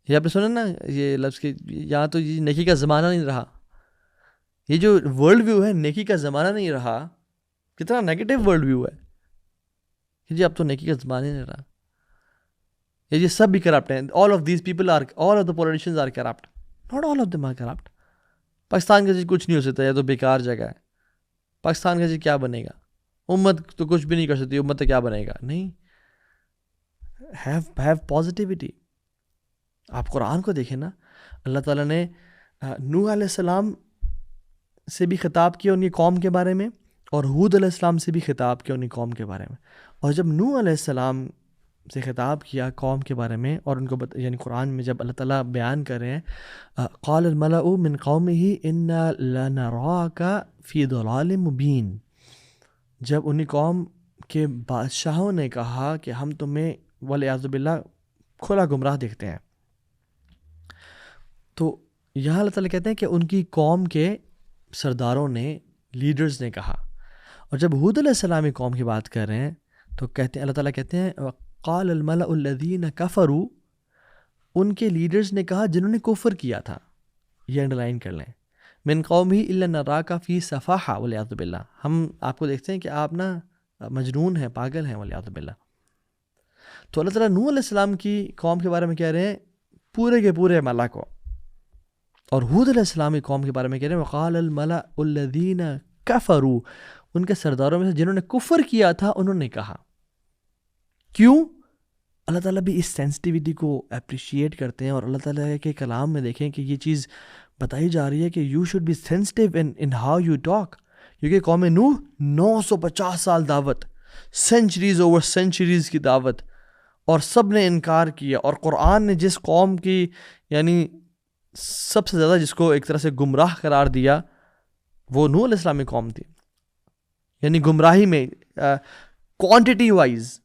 یہ آپ نے سنا نا یہ لفظ کہ یہاں تو یہ نیکی کا زمانہ نہیں رہا. یہ جو ورلڈ ویو ہے نیکی کا زمانہ نہیں رہا, کتنا نیگیٹو ورلڈ ویو ہے کہ جی اب تو نیکی کا زمانہ نہیں رہا. یہ سب بھی کرپٹ ہیں. All of these people are, all of the politicians are corrupt, not all of them are corrupt. Pakistan کا جی کچھ نہیں ہو سکتا, یہ تو بیکار جگہ ہے. پاکستان کا جی کیا بنے گا, امت تو کچھ بھی نہیں کر سکتی, امت تو کیا بنے گا. نہیں, ہیو پازیٹیوٹی. آپ قرآن کو دیکھیں نا, اللہ تعالیٰ نے نوح علیہ السلام سے بھی خطاب کیا ان کی قوم کے بارے میں, اور ہود علیہ السلام سے بھی خطاب کیا ان کی قوم کے بارے میں. اور جب نوح علیہ السلام سے خطاب کیا قوم کے بارے میں, اور ان کو یعنی قرآن میں جب اللہ تعالیٰ بیان کر رہے ہیں قال الملأ من قومه انا لنراك فی ضلال مبین, جب انہی قوم کے بادشاہوں نے کہا کہ ہم تمہیں والعیاذ باللہ کھلا گمراہ دیکھتے ہیں. تو یہاں اللہ تعالیٰ کہتے ہیں کہ ان کی قوم کے سرداروں نے, لیڈرز نے کہا. اور جب ہود علیہ السلام کی قوم کی بات کر رہے ہیں تو کہتے ہیں, اللہ تعالیٰ کہتے ہیں قال الملأ الذین کفروا, ان کے لیڈرز نے کہا جنہوں نے کفر کیا تھا. یہ انڈرلائن کر لیں, من قومہ الا نراک فی صفاحہ والعیاذ باللہ, ہم آپ کو دیکھتے ہیں کہ آپ نا مجنون ہیں, پاگل ہیں والعیاذ باللہ. تو اللہ تعالیٰ نوح علیہ السلام کی قوم کے بارے میں کہہ رہے ہیں پورے کے پورے ملا کو, اور ہود علیہ السلام کی قوم کے بارے میں کہہ رہے ہیں وقال الملأ الذین کفروا, ان کے سرداروں میں سے جنہوں نے کفر کیا تھا انہوں نے کہا. کیوں؟ اللہ تعالیٰ بھی اس سینسٹیوٹی کو اپریشیٹ کرتے ہیں, اور اللہ تعالیٰ کے کلام میں دیکھیں کہ یہ چیز بتائی جا رہی ہے کہ you should be sensitive in how you talk. کیونکہ قوم نوح 950 سال دعوت, سینچریز اوور سینچریز کی دعوت, اور سب نے انکار کیا. اور قرآن نے جس قوم کی یعنی سب سے زیادہ جس کو ایک طرح سے گمراہ قرار دیا وہ نوح علیہ السلام کی قوم تھی. یعنی گمراہی میں کوانٹٹی وائز,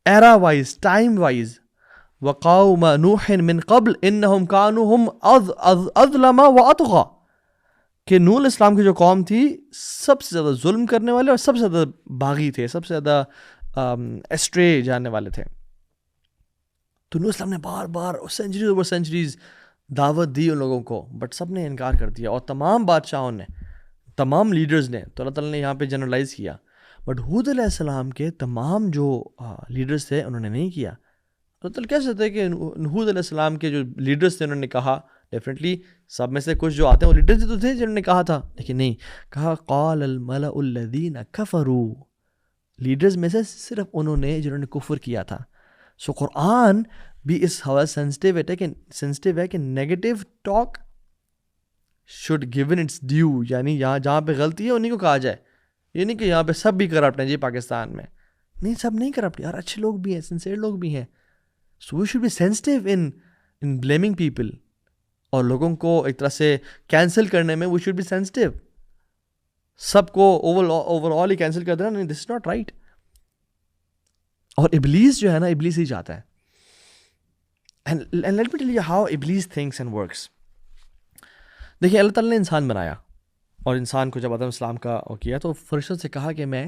ایرا وائز, ٹائم وائز, وقوم نوح من قبل انہم کانوا ہم اظلم واطغى, کہ نوح علیہ السلام کی جو قوم تھی سب سے زیادہ ظلم کرنے والے اور سب سے زیادہ باغی تھے, سب سے زیادہ ایسٹرے جانے والے تھے. تو نوح علیہ السلام نے بار بار سینچریز اوور سینچریز دعوت دی ان لوگوں کو, بٹ سب نے انکار کر دیا, اور تمام بادشاہوں نے, تمام لیڈرز نے. تو اللہ تعالیٰ نے یہاں پہ جنرلائز کیا, بٹ ہود علیہ السلام کے تمام جو لیڈرز تھے انہوں نے نہیں کیا. اللہ تعالیٰ کہہ سکتے ہیں کہ ہود علیہ السلام کے جو لیڈرز تھے انہوں نے کہا, ڈیفینیٹلی سب میں سے کچھ جو آتے ہیں وہ لیڈرز تو تھے جنہوں نے کہا تھا, لیکن نہیں کہا قال الملأ الذین کفروا, لیڈرز میں سے صرف انہوں نے جنہوں نے کفر کیا تھا. سو قرآن بھی اس حوالے سینسٹیو ہے کہ negative talk should given its due, یعنی یہاں جہاں پہ غلطی ہے انہیں کو کہا جائے. یہ نہیں کہ یہاں پہ سب بھی کرپٹ ہیں جی پاکستان میں, نہیں سب نہیں کرپٹ یار, اچھے لوگ بھی ہیں, سنسیئر لوگ بھی ہیں. So we should be sensitive in blaming people, اور لوگوں کو ایک طرح سے کینسل کرنے میں وی شوڈ بی سینسٹیو. سب کو اوور آل ہی کینسل کر دینا, نہیں, دس از ناٹ رائٹ. اور ابلیس جو ہے نا, ابلیس ہی چاہتا ہے. And let me tell you how Iblis thinks and works. دیکھیے اللہ تعالیٰ نے انسان بنایا, اور انسان کو جب آدم السلام کا کیا تو فرشتوں سے کہا کہ میں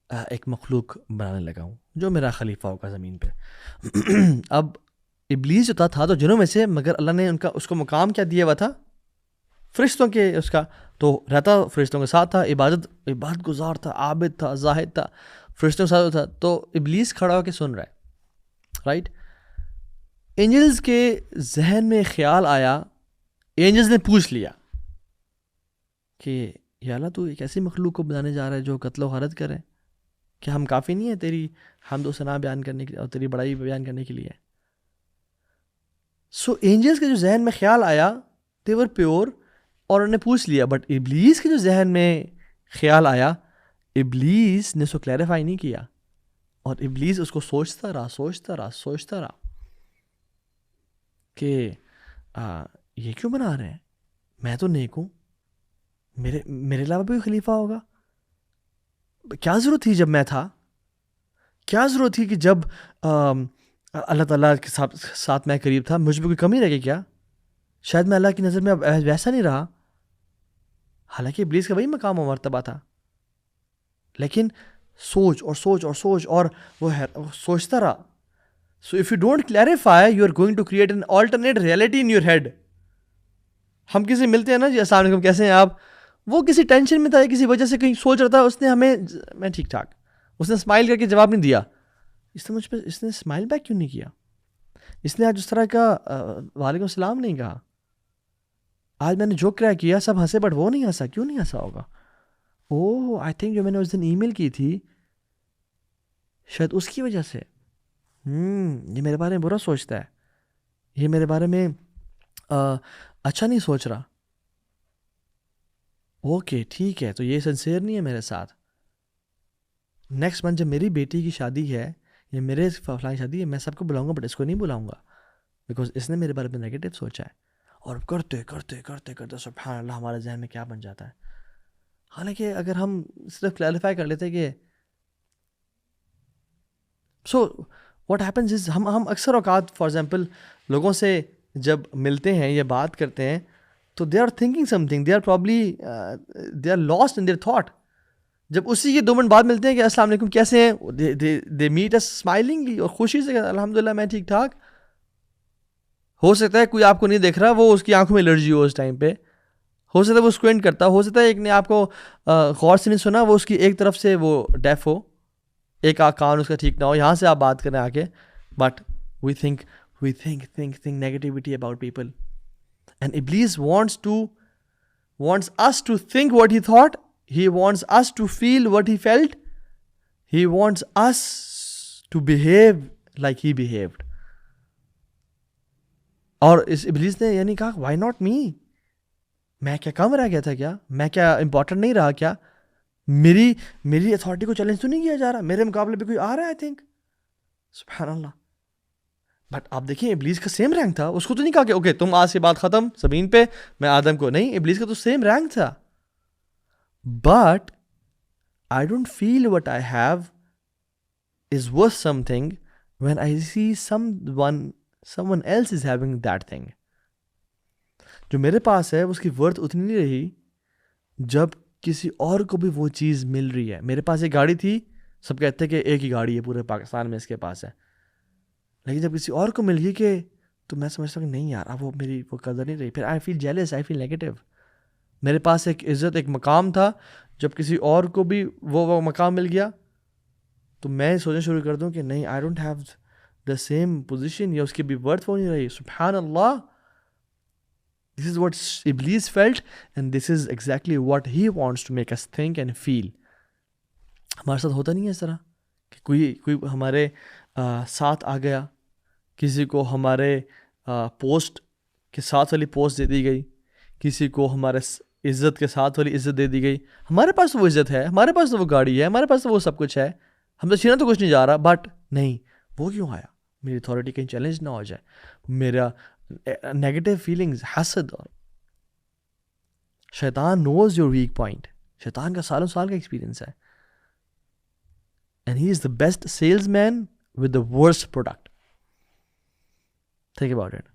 ایک مخلوق بنانے لگا ہوں جو میرا خلیفہ ہوگا زمین پہ. اب ابلیس جو تھا تو جنوں میں سے, مگر اللہ نے اس کو مقام کیا دیا ہوا تھا, فرشتوں کے اس کا, تو رہتا فرشتوں کے ساتھ تھا, عبادت گزار تھا, عابد تھا, زاہد تھا, فرشتوں کے ساتھ تھا. تو ابلیس کھڑا ہو کے سن رہا ہے, رائٹ. اینجلز کے ذہن میں خیال آیا, اینجلز نے پوچھ لیا کہ یا اللہ تو ایک ایسی مخلوق کو بنانے جا رہا ہے جو قتل و غارت کرے, کیا ہم کافی نہیں ہیں تیری حمد و ثنا بیان کرنے کے لیے اور تیری بڑائی بیان کرنے کے لیے؟ سو اینجلز کے جو ذہن میں خیال آیا they were پیور, اور انہوں نے پوچھ لیا. بٹ ابلیس کے جو ذہن میں خیال آیا, ابلیس نے اس کو کلیریفائی نہیں کیا, اور ابلیس اس کو سوچتا رہا کہ یہ کیوں بنا رہے ہیں, میں تو نیک ہوں, میرے علاوہ بھی خلیفہ ہوگا, کیا ضرورت تھی جب میں تھا, کیا ضرورت تھی کہ جب اللہ تعالیٰ کے ساتھ میں قریب تھا مجھ میں کوئی کمی رہ گئی کیا, شاید میں اللہ کی نظر میں ویسا نہیں رہا. حالانکہ ابلیس کا وہی مقام و مرتبہ تھا, لیکن سوچ اور وہ سوچتا رہا. So if you don't clarify, you are going to create an alternate reality in your head. ہم کسی ملتے ہیں نا جی السلام علیکم کیسے ہیں آپ, وہ کسی ٹینشن میں تھا, کسی وجہ سے کہیں سوچ رہا تھا, اس نے ہمیں میں ٹھیک ٹھاک, اس نے اسمائل کر کے جواب نہیں دیا, اس نے مجھ پہ اس نے اسمائل بیک کیوں نہیں کیا, اس نے آج اس طرح کا وعلیکم السلام نہیں کہا, آج میں نے جو کریا کیا سب ہنسے بٹ وہ نہیں ہنسا, کیوں نہیں ہنسا ہوگا؟ اوہ آئی تھنک جو میں نے اس دن ای میل کی تھی شاید اس کی وجہ سے, یہ میرے بارے میں برا سوچتا ہے, یہ میرے بارے میں اچھا نہیں سوچ رہا, اوکے ٹھیک ہے, تو یہ سنسیئر نہیں ہے میرے ساتھ. نیکسٹ منتھ جب میری بیٹی کی شادی ہے یا میرے فلاں شادی ہے, میں سب کو بلاؤں گا بٹ اس کو نہیں بلاؤں گا بیکاز اس نے میرے بارے میں نیگیٹو سوچا ہے. اور کرتے کرتے کرتے کرتے سبحان اللہ ہمارے ذہن میں کیا بن جاتا ہے. حالانکہ اگر ہم صرف کلیریفائی کر لیتے کہ سو واٹ ہیپنز از, ہم اکثر اوقات فار ایگزامپل لوگوں سے جب ملتے ہیں یا بات کرتے ہیں تو they are thinking something, they are probably they are lost in their thought. جب اسی کے 2 منٹ بعد ملتے ہیں کہ السلام علیکم کیسے ہیں, دے میٹ اس اسمائلنگلی اور خوشی سے, الحمدللہ میں ٹھیک ٹھاک. ہو سکتا ہے کوئی آپ کو نہیں دیکھ رہا, وہ اس کی آنکھوں میں الرجی ہو اس ٹائم پہ, ہو سکتا ہے وہ اسکوینٹ کرتا, ہو سکتا ہے ایک نے آپ کو غور سے نہیں سنا, وہ اس کی ایک طرف سے وہ ڈیف ہو, ایک کان اس کا ٹھیک نہ ہو, یہاں سے آپ بات کریں آ کے, but we think negativity about people. And ابلیس wants us to think what he thought, he wants us to feel what he felt, he wants us to behave like he behaved. اور اس ابلیس نے یعنی کہا وائی ناٹ می, میں کیا کم رہ گیا تھا کیا, میں کیا امپورٹنٹ نہیں رہا کیا, میری اتھارٹی کو چیلنج تو نہیں کیا جا رہا, میرے مقابلے پہ کوئی آ رہا ہے, آئی تھنک سبحان اللہ. بٹ آپ دیکھیں ابلیس کا سیم رینک تھا, اس کو تو نہیں کہا کہ اوکے تم آج سے بات ختم زمین پہ, میں آدم کو نہیں, ابلیس کا تو سیم رینک تھا. But I don't feel what I have is worth something when I see someone else is having that thing. جو میرے پاس ہے اس کی ورتھ اتنی نہیں رہی جب کسی اور کو بھی وہ چیز مل رہی ہے. میرے پاس ایک گاڑی تھی, سب کہتے ہیں کہ ایک ہی گاڑی ہے پورے پاکستان میں اس کے پاس ہے, لیکن جب کسی اور کو مل گئی کہ تو میں سمجھتا ہوں کہ نہیں یار اب وہ میری وہ قدر نہیں رہی, پھر آئی فیل جیلس, آئی فیل نیگیٹو. میرے پاس ایک عزت ایک مقام تھا, جب کسی اور کو بھی وہ مقام مل گیا تو میں سوچنا شروع کر دوں کہ نہیں I don't have the same position, یا اس کی بھی ورتھ وہ نہیں رہی. سبحان اللہ, this is what Iblis felt and this is exactly what he wants to make us think and feel. ہمارے ساتھ ہوتا نہیں ہے اس طرح کہ کوئی ہمارے ساتھ آ گیا, کسی کو ہمارے پوسٹ کے ساتھ والی پوسٹ دے دی گئی, کسی کو ہمارے عزت کے ساتھ والی عزت دے دی گئی. ہمارے پاس تو وہ عزت ہے, ہمارے پاس تو وہ گاڑی ہے, ہمارے پاس تو وہ سب کچھ ہے, ہم تو چھینا تو کچھ نہیں جا رہا, بٹ نہیں وہ کیوں آیا, میری اتھارٹی کہیں چیلنج نہ ہو جائے, میرا نیگیٹو فیلنگز, حسد. اور شیطان نوز یور ویک پوائنٹ, شیطان کا سالوں سال کا ایکسپیرینس ہے, and he is the best salesman with the worst product. Think about it.